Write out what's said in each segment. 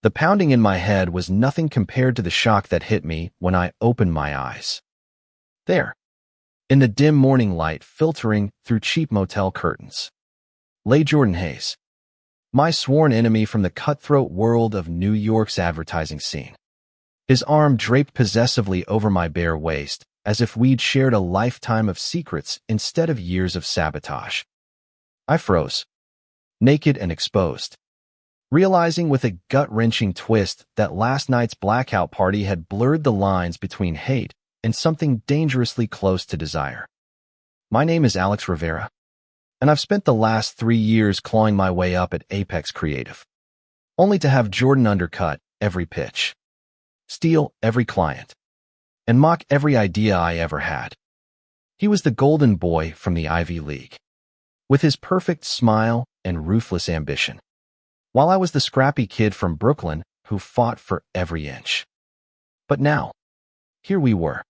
The pounding in my head was nothing compared to the shock that hit me when I opened my eyes. There, in the dim morning light filtering through cheap motel curtains, lay Jordan Hayes, my sworn enemy from the cutthroat world of New York's advertising scene. His arm draped possessively over my bare waist, as if we'd shared a lifetime of secrets instead of years of sabotage. I froze, naked and exposed, realizing with a gut-wrenching twist that last night's blackout party had blurred the lines between hate and something dangerously close to desire. My name is Alex Rivera, and I've spent the last 3 years clawing my way up at Apex Creative, only to have Jordan undercut every pitch, steal every client, and mock every idea I ever had. He was the golden boy from the Ivy League, with his perfect smile and ruthless ambition, while I was the scrappy kid from Brooklyn who fought for every inch. But now, here we were,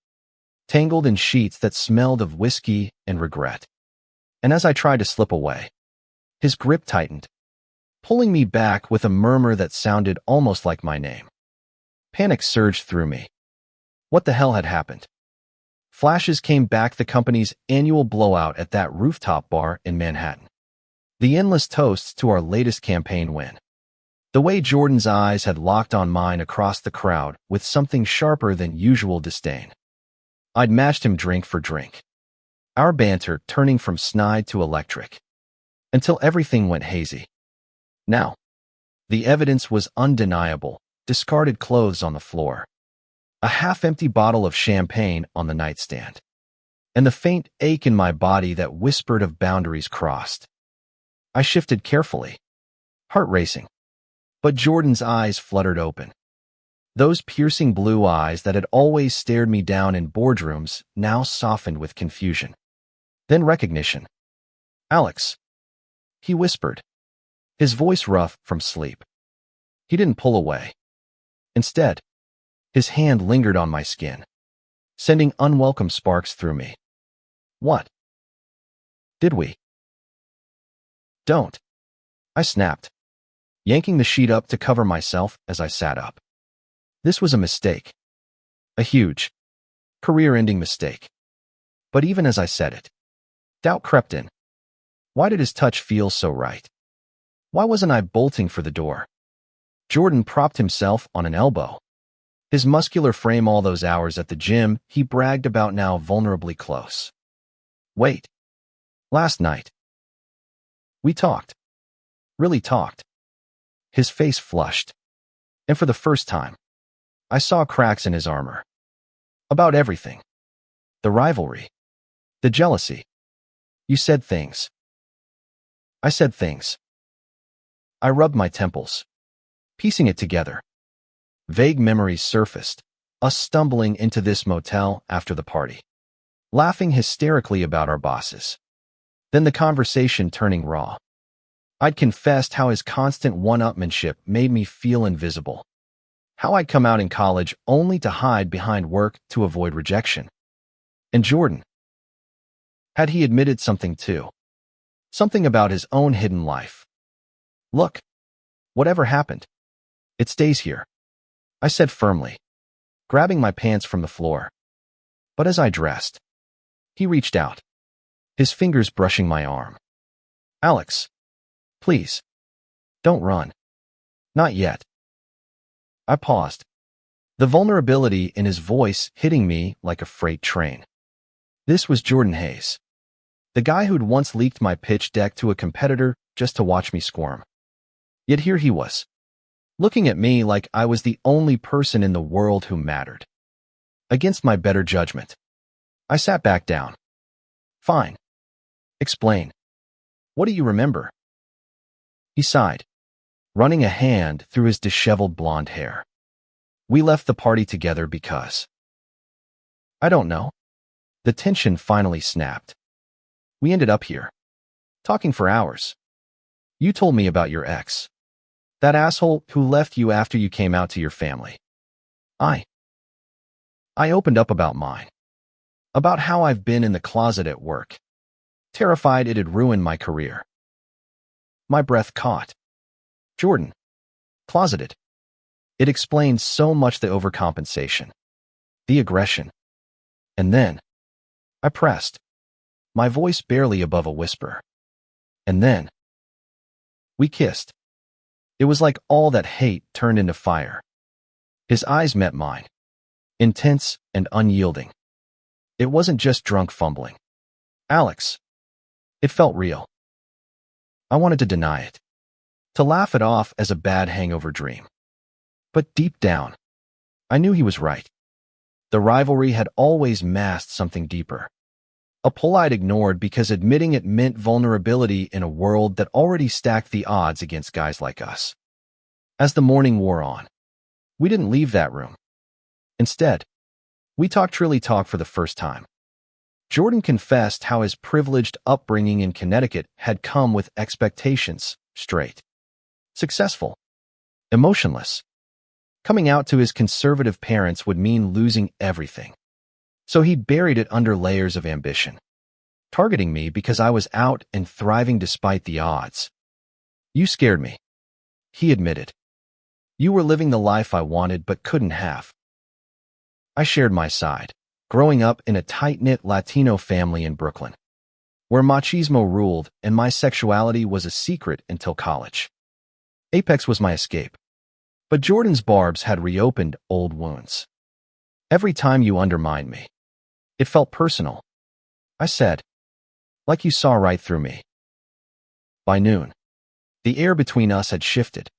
tangled in sheets that smelled of whiskey and regret. And as I tried to slip away, his grip tightened, pulling me back with a murmur that sounded almost like my name. Panic surged through me. What the hell had happened? Flashes came back: the company's annual blowout at that rooftop bar in Manhattan, the endless toasts to our latest campaign win, the way Jordan's eyes had locked on mine across the crowd with something sharper than usual disdain. I'd matched him drink for drink, our banter turning from snide to electric, until everything went hazy. Now, the evidence was undeniable: discarded clothes on the floor, a half-empty bottle of champagne on the nightstand, and the faint ache in my body that whispered of boundaries crossed. I shifted carefully, heart racing, but Jordan's eyes fluttered open. Those piercing blue eyes that had always stared me down in boardrooms now softened with confusion, then recognition. "Alex," he whispered, his voice rough from sleep. He didn't pull away. Instead, his hand lingered on my skin, sending unwelcome sparks through me. "What? Did we?" "Don't," I snapped, yanking the sheet up to cover myself as I sat up. This was a mistake. A huge, career-ending mistake. But even as I said it, doubt crept in. Why did his touch feel so right? Why wasn't I bolting for the door? Jordan propped himself on an elbow, his muscular frame all those hours at the gym he bragged about now vulnerably close. Wait. Last night. We talked. Really talked. His face flushed, and for the first time, I saw cracks in his armor. About everything. The rivalry. The jealousy. You said things. I said things. I rubbed my temples, piecing it together. Vague memories surfaced, us stumbling into this motel after the party, laughing hysterically about our bosses. Then the conversation turning raw. I'd confessed how his constant one-upmanship made me feel invisible. How I'd come out in college only to hide behind work to avoid rejection. And Jordan. Had he admitted something too? Something about his own hidden life? "Look, whatever happened, it stays here," I said firmly, grabbing my pants from the floor. But as I dressed, he reached out, his fingers brushing my arm. "Alex, please, don't run. Not yet." I paused, the vulnerability in his voice hitting me like a freight train. This was Jordan Hayes, the guy who'd once leaked my pitch deck to a competitor just to watch me squirm. Yet here he was, looking at me like I was the only person in the world who mattered. Against my better judgment, I sat back down. "Fine. Explain. What do you remember?" He sighed, running a hand through his disheveled blonde hair. "We left the party together because—" "I don't know." The tension finally snapped. "We ended up here, talking for hours. You told me about your ex. That asshole who left you after you came out to your family. I opened up about mine. About how I've been in the closet at work, terrified it'd ruin my career." My breath caught. Jordan. Closeted. It explained so much: the overcompensation, the aggression. And then I pressed, my voice barely above a whisper. And then we kissed. It was like all that hate turned into fire. His eyes met mine, intense and unyielding. It wasn't just drunk fumbling, Alex. It felt real. I wanted to deny it, to laugh it off as a bad hangover dream. But deep down, I knew he was right. The rivalry had always masked something deeper. A pull I'd ignored because admitting it meant vulnerability in a world that already stacked the odds against guys like us. As the morning wore on, we didn't leave that room. Instead, we really talked for the first time. Jordan confessed how his privileged upbringing in Connecticut had come with expectations: straight, successful, emotionless. Coming out to his conservative parents would mean losing everything. So he buried it under layers of ambition, targeting me because I was out and thriving despite the odds. "You scared me," he admitted. "You were living the life I wanted but couldn't have." I shared my side, growing up in a tight-knit Latino family in Brooklyn, where machismo ruled and my sexuality was a secret until college. Apex was my escape. But Jordan's barbs had reopened old wounds. "Every time you undermined me, it felt personal," I said, "like you saw right through me." By noon, the air between us had shifted.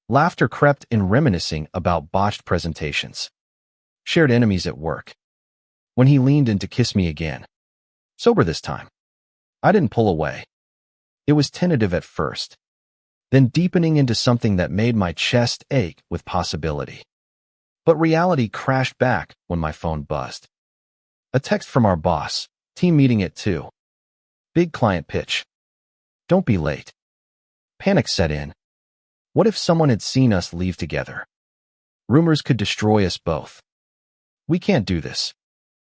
Laughter crept in, reminiscing about botched presentations, shared enemies at work. When he leaned in to kiss me again, sober this time, I didn't pull away. It was tentative at first, then deepening into something that made my chest ache with possibility. But reality crashed back when my phone buzzed. A text from our boss: "Team meeting at 2. Big client pitch. Don't be late." Panic set in. What if someone had seen us leave together? Rumors could destroy us both. "We can't do this,"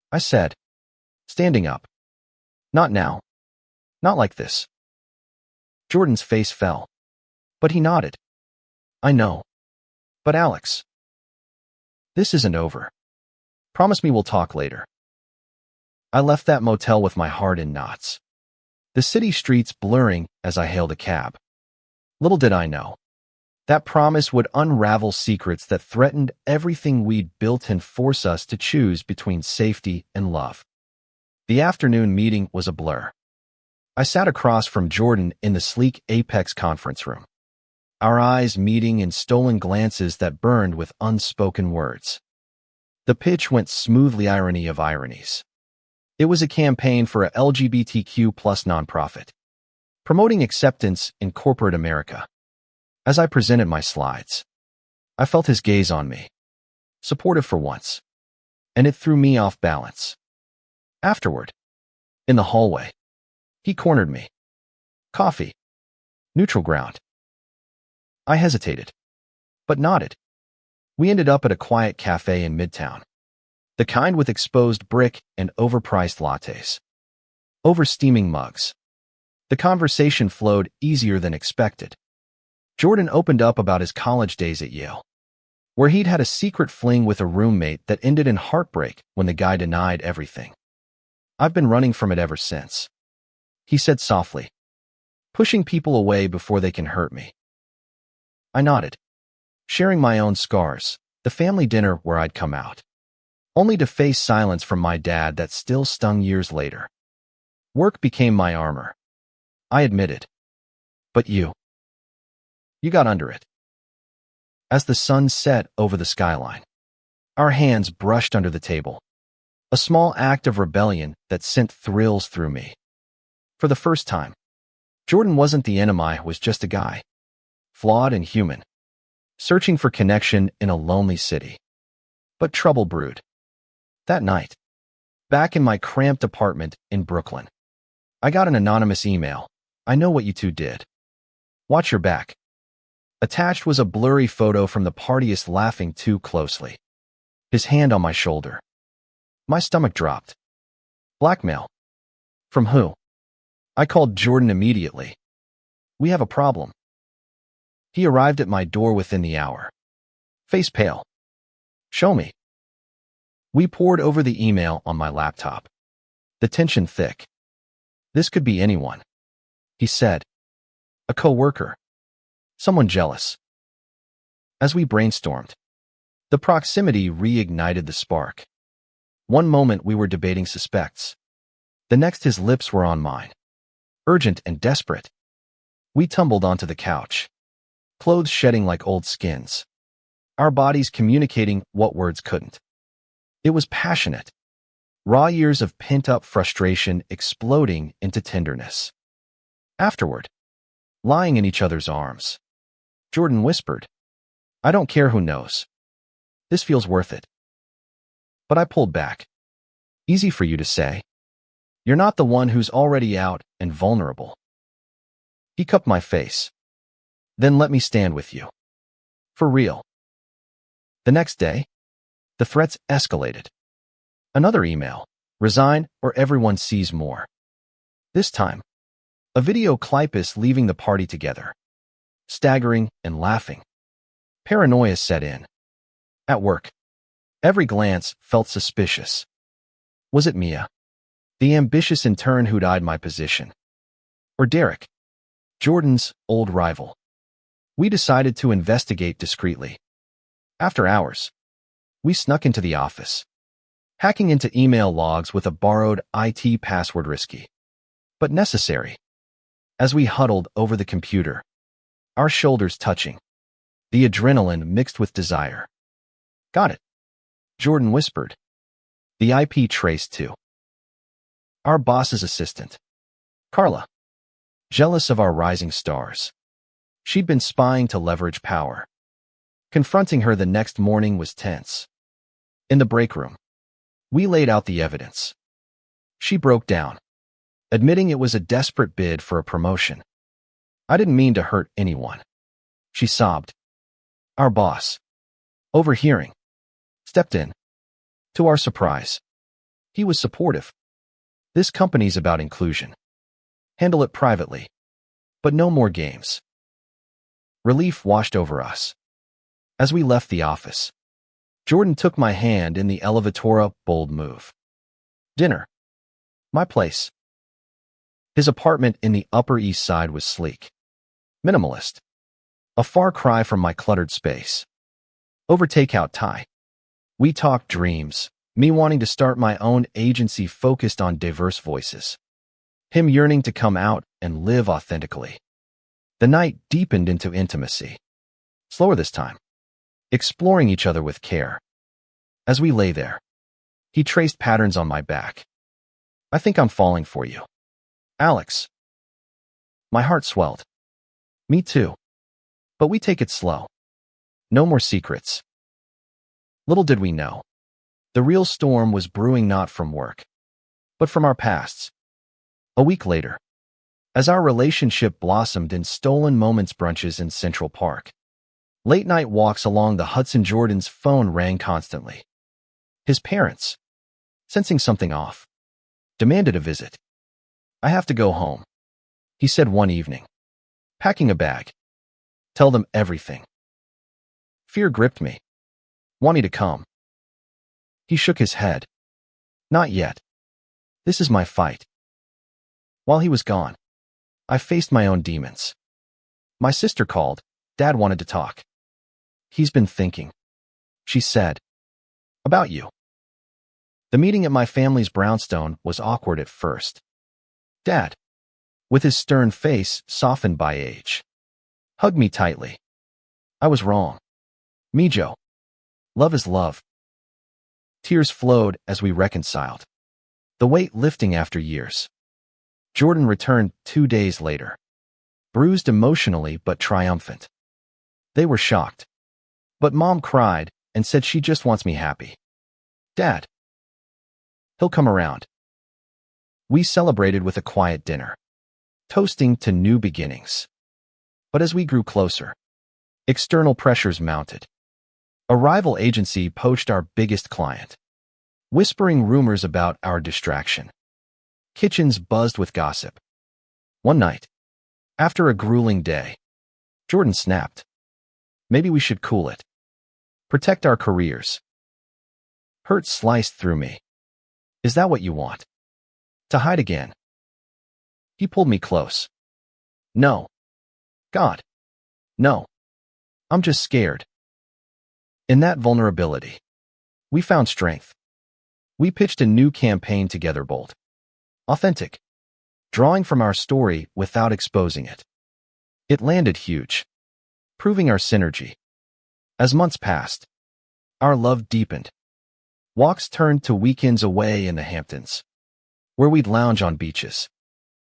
I said, standing up. "Not now. Not like this." Jordan's face fell, but he nodded. "I know. But Alex, this isn't over. Promise me we'll talk later." I left that motel with my heart in knots, the city streets blurring as I hailed a cab. Little did I know, that promise would unravel secrets that threatened everything we'd built and force us to choose between safety and love. The afternoon meeting was a blur. I sat across from Jordan in the sleek Apex conference room, our eyes meeting in stolen glances that burned with unspoken words. The pitch went smoothly, irony of ironies. It was a campaign for a LGBTQ+ nonprofit, promoting acceptance in corporate America. As I presented my slides, I felt his gaze on me, supportive for once, and it threw me off balance. Afterward, in the hallway, he cornered me. "Coffee. Neutral ground." I hesitated, but nodded. We ended up at a quiet cafe in Midtown, the kind with exposed brick and overpriced lattes over steaming mugs. The conversation flowed easier than expected. Jordan opened up about his college days at Yale, where he'd had a secret fling with a roommate that ended in heartbreak when the guy denied everything. "I've been running from it ever since," he said softly, "pushing people away before they can hurt me." I nodded, sharing my own scars, the family dinner where I'd come out, only to face silence from my dad that still stung years later. Work became my armor, I admitted. "But you got under it." As the sun set over the skyline, our hands brushed under the table, a small act of rebellion that sent thrills through me. For the first time, Jordan wasn't the enemy, was just a guy, flawed and human, searching for connection in a lonely city. But trouble brewed. That night, back in my cramped apartment in Brooklyn, I got an anonymous email. "I know what you two did. Watch your back." Attached was a blurry photo from the partyist laughing too closely, his hand on my shoulder. My stomach dropped. Blackmail? From who? I called Jordan immediately. "We have a problem." He arrived at my door within the hour, Face pale. Show me. We pored over the email on my laptop. The tension thick. This could be anyone. He said. A co-worker. Someone jealous. As we brainstormed, the proximity reignited the spark. One moment we were debating suspects. The next his lips were on mine. Urgent and desperate. We tumbled onto the couch. Clothes shedding like old skins. Our bodies communicating what words couldn't. It was passionate. Raw years of pent-up frustration exploding into tenderness. Afterward, lying in each other's arms, Jordan whispered, I don't care who knows. This feels worth it. But I pulled back. Easy for you to say. You're not the one who's already out and vulnerable. He cupped my face. Then let me stand with you. For real. The next day, the threats escalated. Another email. Resign or everyone sees more. This time, a video clip us leaving the party together. Staggering and laughing. Paranoia set in. At work, every glance felt suspicious. Was it Mia, the ambitious intern who'd eyed my position? Or Derek, Jordan's old rival? We decided to investigate discreetly. After hours, we snuck into the office. Hacking into email logs with a borrowed IT password risky, but necessary. As we huddled over the computer, our shoulders touching, the adrenaline mixed with desire. Got it, Jordan whispered. The IP traced to our boss's assistant, Carla. Jealous of our rising stars. She'd been spying to leverage power. Confronting her the next morning was tense. In the break room, we laid out the evidence. She broke down, admitting it was a desperate bid for a promotion. I didn't mean to hurt anyone. She sobbed. Our boss, overhearing, stepped in. To our surprise, he was supportive. This company's about inclusion. Handle it privately. But no more games. Relief washed over us. As we left the office, Jordan took my hand in the elevator, bold move. Dinner. My place. His apartment in the Upper East Side was sleek. Minimalist. A far cry from my cluttered space. Over takeout Thai. We talked dreams, me wanting to start my own agency focused on diverse voices. Him yearning to come out and live authentically. The night deepened into intimacy. Slower this time. Exploring each other with care. As we lay there, he traced patterns on my back. I think I'm falling for you. Alex. My heart swelled. Me too. But we take it slow. No more secrets. Little did we know. The real storm was brewing not from work, but from our pasts. A week later, as our relationship blossomed in stolen moments brunches in Central Park, late-night walks along the Hudson, Jordan's phone rang constantly. His parents, sensing something off, demanded a visit. I have to go home, he said one evening, packing a bag. Tell them everything. Fear gripped me, wanting to come. He shook his head. Not yet. This is my fight. While he was gone, I faced my own demons. My sister called. Dad wanted to talk. He's been thinking, she said, about you. The meeting at my family's brownstone was awkward at first. Dad, with his stern face softened by age, hugged me tightly. I was wrong. Mijo. Love is love. Tears flowed as we reconciled, the weight lifting after years. Jordan returned 2 days later, bruised emotionally but triumphant. They were shocked. But Mom cried and said she just wants me happy. Dad. He'll come around. We celebrated with a quiet dinner, toasting to new beginnings. But as we grew closer, external pressures mounted. A rival agency poached our biggest client, whispering rumors about our distraction. Kitchens buzzed with gossip. One night, after a grueling day, Jordan snapped. Maybe we should cool it. Protect our careers. Hurt sliced through me. Is that what you want? To hide again? He pulled me close. No. God. No. I'm just scared. In that vulnerability, we found strength. We pitched a new campaign together, bold, authentic, drawing from our story without exposing it. It landed huge, proving our synergy. As months passed, our love deepened. Walks turned to weekends away in the Hamptons, where we'd lounge on beaches,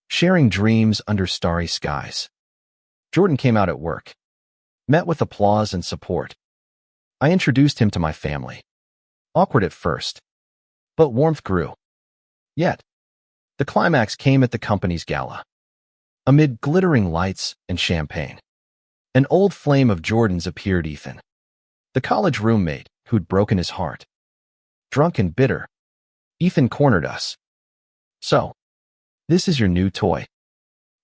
sharing dreams under starry skies. Jordan came out at work, met with applause and support. I introduced him to my family. Awkward at first, but warmth grew. Yet, the climax came at the company's gala. Amid glittering lights and champagne, an old flame of Jordan's appeared, Ethan, the college roommate who'd broken his heart. Drunk and bitter, Ethan cornered us. So, this is your new toy.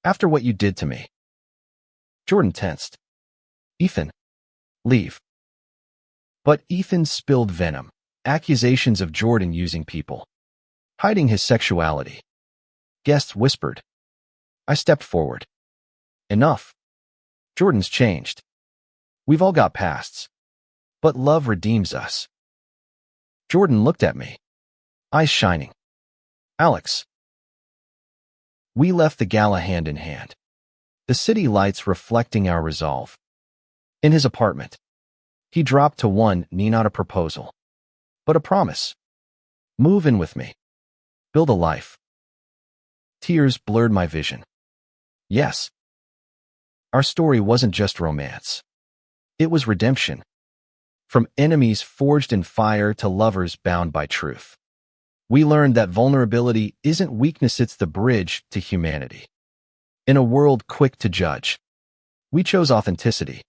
After what you did to me. Jordan tensed. Ethan, leave. But Ethan spilled venom, accusations of Jordan using people, hiding his sexuality. Guests whispered. I stepped forward. Enough. Jordan's changed. We've all got pasts, but love redeems us. Jordan looked at me, eyes shining. Alex. We left the gala hand in hand, the city lights reflecting our resolve. In his apartment, he dropped to one knee, not a proposal, but a promise. Move in with me. Build a life. Tears blurred my vision. Yes. Our story wasn't just romance. It was redemption. From enemies forged in fire to lovers bound by truth. We learned that vulnerability isn't weakness, it's the bridge to humanity. In a world quick to judge, we chose authenticity,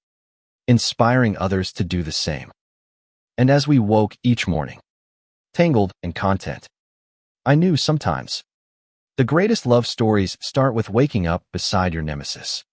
inspiring others to do the same. And as we woke each morning, tangled in content, I knew sometimes the greatest love stories start with waking up beside your nemesis.